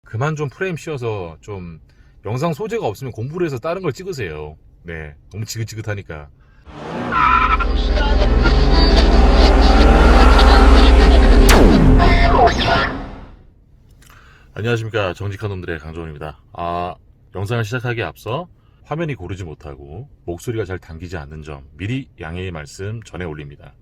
그만 좀 프레임 씌워서 좀 영상 소재가 없으면 공부를 해서 다른 걸 찍으세요. 네, 너무 지긋지긋하니까. 안녕하십니까, 정직한 놈들의 강정원입니다. 영상을 시작하기에 앞서 화면이 고르지 못하고 목소리가 잘 당기지 않는 점 미리 양해의 말씀 전해 올립니다.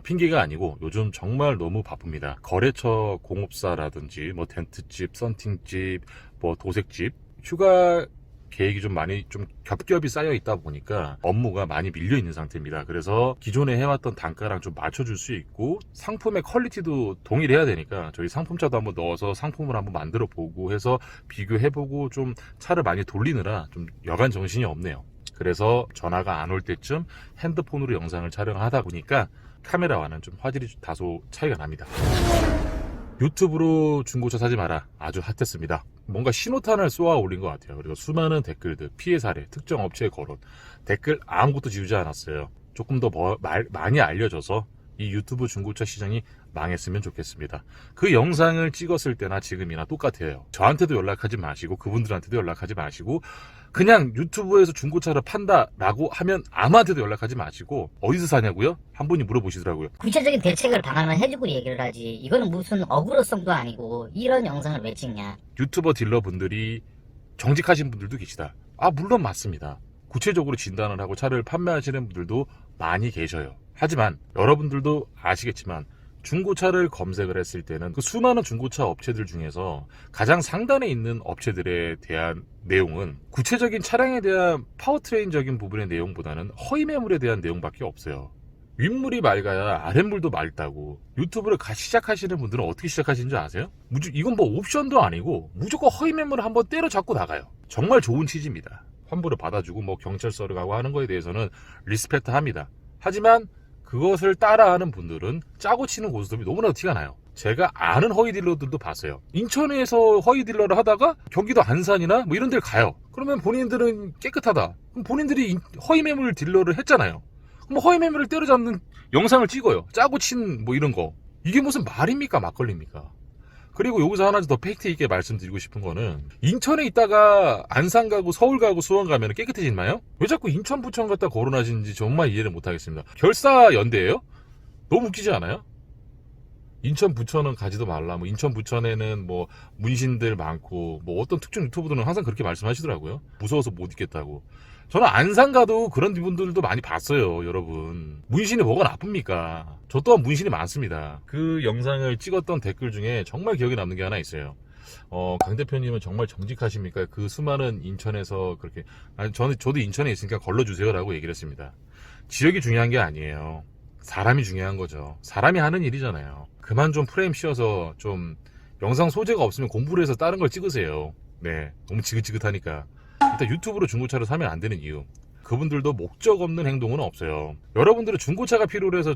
핑계가 아니고 요즘 정말 너무 바쁩니다. 거래처 공업사라든지 뭐 텐트집, 썬팅집, 뭐 도색집, 휴가 계획이 좀 많이 좀 겹겹이 쌓여 있다 보니까 업무가 많이 밀려 있는 상태입니다. 그래서 기존에 해왔던 단가랑 좀 맞춰줄 수 있고 상품의 퀄리티도 동일해야 되니까 저희 상품차도 한번 넣어서 상품을 한번 만들어 보고 해서 비교해보고 좀 차를 많이 돌리느라 좀 여간 정신이 없네요. 그래서 전화가 안 올 때쯤 핸드폰으로 영상을 촬영하다 보니까 카메라와는 좀 화질이 다소 차이가 납니다. 유튜브로 중고차 사지 마라, 아주 핫했습니다. 뭔가 신호탄을 쏘아 올린 것 같아요. 그리고 수많은 댓글들, 피해 사례, 특정 업체의 거론, 댓글 아무것도 지우지 않았어요. 조금 더 많이 알려져서 이 유튜브 중고차 시장이 망했으면 좋겠습니다. 그 영상을 찍었을 때나 지금이나 똑같아요. 저한테도 연락하지 마시고 그분들한테도 연락하지 마시고 그냥 유튜브에서 중고차를 판다라고 하면 아무한테도 연락하지 마시고 어디서 사냐고요? 한 분이 물어보시더라고요. 구체적인 대책을 방안을 해주고 얘기를 하지. 이거는 무슨 어그로성도 아니고 이런 영상을 왜 찍냐. 유튜버 딜러분들이 정직하신 분들도 계시다. 물론 맞습니다. 구체적으로 진단을 하고 차를 판매하시는 분들도 많이 계셔요. 하지만 여러분들도 아시겠지만 중고차를 검색을 했을 때는 그 수많은 중고차 업체들 중에서 가장 상단에 있는 업체들에 대한 내용은 구체적인 차량에 대한 파워트레인적인 부분의 내용보다는 허위 매물에 대한 내용밖에 없어요. 윗물이 맑아야 아랫물도 맑다고. 유튜브를 시작하시는 분들은 어떻게 시작하시는 줄 아세요? 이건 뭐 옵션도 아니고 무조건 허위 매물을 한번 때려잡고 나가요. 정말 좋은 취지입니다. 환불을 받아주고 뭐 경찰서를 가고 하는 거에 대해서는 리스펙트 합니다. 하지만 그것을 따라하는 분들은 짜고 치는 고스톱이 너무나도 티가 나요. 제가 아는 허위 딜러들도 봤어요. 인천에서 허위 딜러를 하다가 경기도 안산이나 뭐 이런 데를 가요. 그러면 본인들은 깨끗하다. 그럼 본인들이 허위 매물 딜러를 했잖아요. 그럼 허위 매물을 때려잡는 영상을 찍어요. 짜고 친 뭐 이런 거. 이게 무슨 말입니까? 막걸리입니까? 그리고 여기서 하나 더 팩트 있게 말씀드리고 싶은 거는 인천에 있다가 안산 가고 서울 가고 수원 가면 깨끗해지나요? 왜 자꾸 인천 부천 갖다 거론하시는지 정말 이해를 못하겠습니다. 결사 연대예요? 너무 웃기지 않아요? 인천 부천은 가지도 말라. 뭐 인천 부천에는 뭐 문신들 많고 뭐 어떤 특정 유튜브들은 항상 그렇게 말씀하시더라고요. 무서워서 못 있겠다고. 저는 안산 가도 그런 분들도 많이 봤어요, 여러분. 문신이 뭐가 나쁩니까? 저 또한 문신이 많습니다. 그 영상을 찍었던 댓글 중에 정말 기억에 남는 게 하나 있어요. 강 대표님은 정말 정직하십니까? 그 수많은 인천에서 그렇게, 저도 인천에 있으니까 걸러주세요라고 얘기를 했습니다. 지역이 중요한 게 아니에요. 사람이 중요한 거죠. 사람이 하는 일이잖아요. 그만 좀 프레임 씌워서 좀 영상 소재가 없으면 공부를 해서 다른 걸 찍으세요. 네, 너무 지긋지긋하니까. 일단 유튜브로 중고차를 사면 안 되는 이유, 그분들도 목적 없는 행동은 없어요. 여러분들은 중고차가 필요로 해서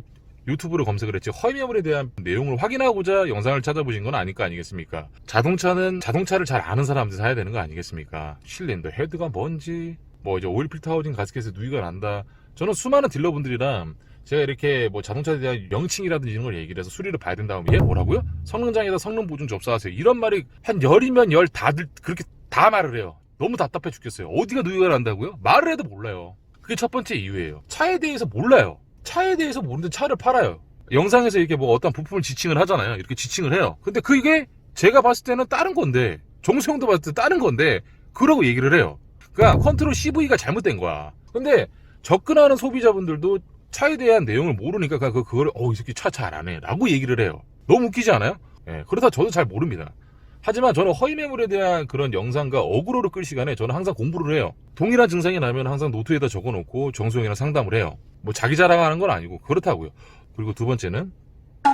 유튜브로 검색을 했지 허위 매물에 대한 내용을 확인하고자 영상을 찾아보신 건 아닐 거 아니겠습니까? 자동차는 자동차를 잘 아는 사람들 사야 되는 거 아니겠습니까? 실린더 헤드가 뭔지, 뭐 이제 오일 필터 하우징 가스켓에 누이가 난다. 저는 수많은 딜러분들이랑 제가 이렇게 뭐 자동차에 대한 명칭이라든지 이런 걸 얘기를 해서 수리를 봐야 된다고 하면, 뭐라고요? 성능장에다 성능 보증 접수하세요. 이런 말이 한 열이면 열 다들 그렇게 다 말을 해요. 너무 답답해 죽겠어요. 어디가 누이가 난다고요? 말을 해도 몰라요. 그게 첫 번째 이유예요. 차에 대해서 몰라요. 차에 대해서 모르는데 차를 팔아요. 영상에서 이렇게 뭐 어떤 부품을 지칭을 하잖아요. 이렇게 지칭을 해요. 근데 그게 제가 봤을 때는 다른 건데, 정수형도 봤을 때 다른 건데 그러고 얘기를 해요. 그러니까 컨트롤 CV가 잘못된 거야. 근데 접근하는 소비자분들도 차에 대한 내용을 모르니까 그걸 이 새끼 차 잘 안 해 라고 얘기를 해요. 너무 웃기지 않아요? 예, 그러다 저도 잘 모릅니다. 하지만 저는 허위 매물에 대한 그런 영상과 어그로를 끌 시간에 저는 항상 공부를 해요. 동일한 증상이 나면 항상 노트에다 적어놓고 정수영이랑 상담을 해요. 뭐 자기 자랑하는 건 아니고 그렇다고요. 그리고 두 번째는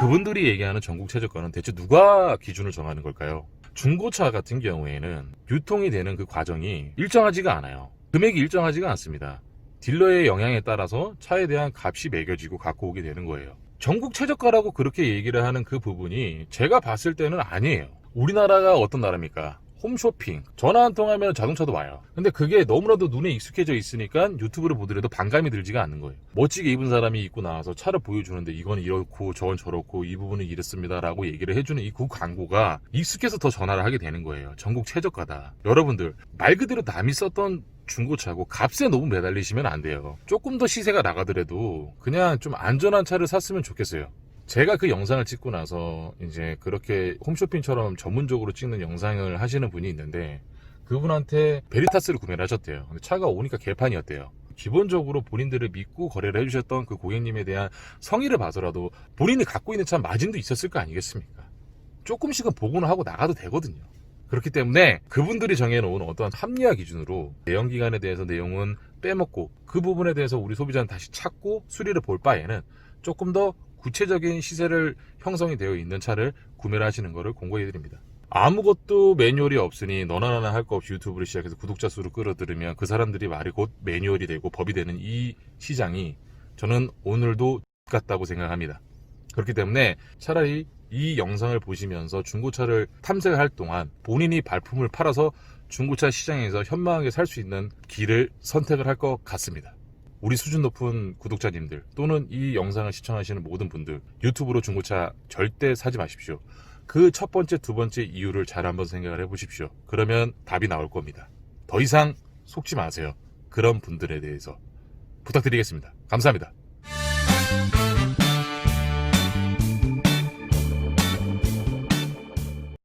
그분들이 얘기하는 전국 최저가는 대체 누가 기준을 정하는 걸까요? 중고차 같은 경우에는 유통이 되는 그 과정이 일정하지가 않아요. 금액이 일정하지가 않습니다. 딜러의 영향에 따라서 차에 대한 값이 매겨지고 갖고 오게 되는 거예요. 전국 최저가라고 그렇게 얘기를 하는 그 부분이 제가 봤을 때는 아니에요. 우리나라가 어떤 나라입니까? 홈쇼핑, 전화 한 통하면 자동차도 와요. 근데 그게 너무나도 눈에 익숙해져 있으니까 유튜브를 보더라도 반감이 들지가 않는 거예요. 멋지게 입은 사람이 입고 나와서 차를 보여주는데 이건 이렇고 저건 저렇고 이 부분은 이렇습니다 라고 얘기를 해주는 이 그 광고가 익숙해서 더 전화를 하게 되는 거예요. 전국 최저가다. 여러분들 말 그대로 남이 썼던 중고차고 값에 너무 매달리시면 안 돼요. 조금 더 시세가 나가더라도 그냥 좀 안전한 차를 샀으면 좋겠어요. 제가 그 영상을 찍고 나서 이제 그렇게 홈쇼핑처럼 전문적으로 찍는 영상을 하시는 분이 있는데 그분한테 베리타스를 구매를 하셨대요. 근데 차가 오니까 개판이었대요. 기본적으로 본인들을 믿고 거래를 해주셨던 그 고객님에 대한 성의를 봐서라도 본인이 갖고 있는 차 마진도 있었을 거 아니겠습니까? 조금씩은 보고는 하고 나가도 되거든요. 그렇기 때문에 그분들이 정해놓은 어떠한 합리화 기준으로 내연기관에 대해서 내용은 빼먹고 그 부분에 대해서 우리 소비자는 다시 찾고 수리를 볼 바에는 조금 더 구체적인 시세를 형성이 되어 있는 차를 구매를 하시는 것을 공고해 드립니다. 아무것도 매뉴얼이 없으니 너나 나나 할 거 없이 유튜브를 시작해서 구독자 수를 끌어들이면 그 사람들이 말이 곧 매뉴얼이 되고 법이 되는 이 시장이 저는 오늘도 같다고 생각합니다. 그렇기 때문에 차라리 이 영상을 보시면서 중고차를 탐색할 동안 본인이 발품을 팔아서 중고차 시장에서 현명하게 살 수 있는 길을 선택을 할 것 같습니다. 우리 수준 높은 구독자님들 또는 이 영상을 시청하시는 모든 분들 유튜브로 중고차 절대 사지 마십시오. 그 첫 번째, 두 번째 이유를 잘 한번 생각을 해보십시오. 그러면 답이 나올 겁니다. 더 이상 속지 마세요. 그런 분들에 대해서 부탁드리겠습니다. 감사합니다.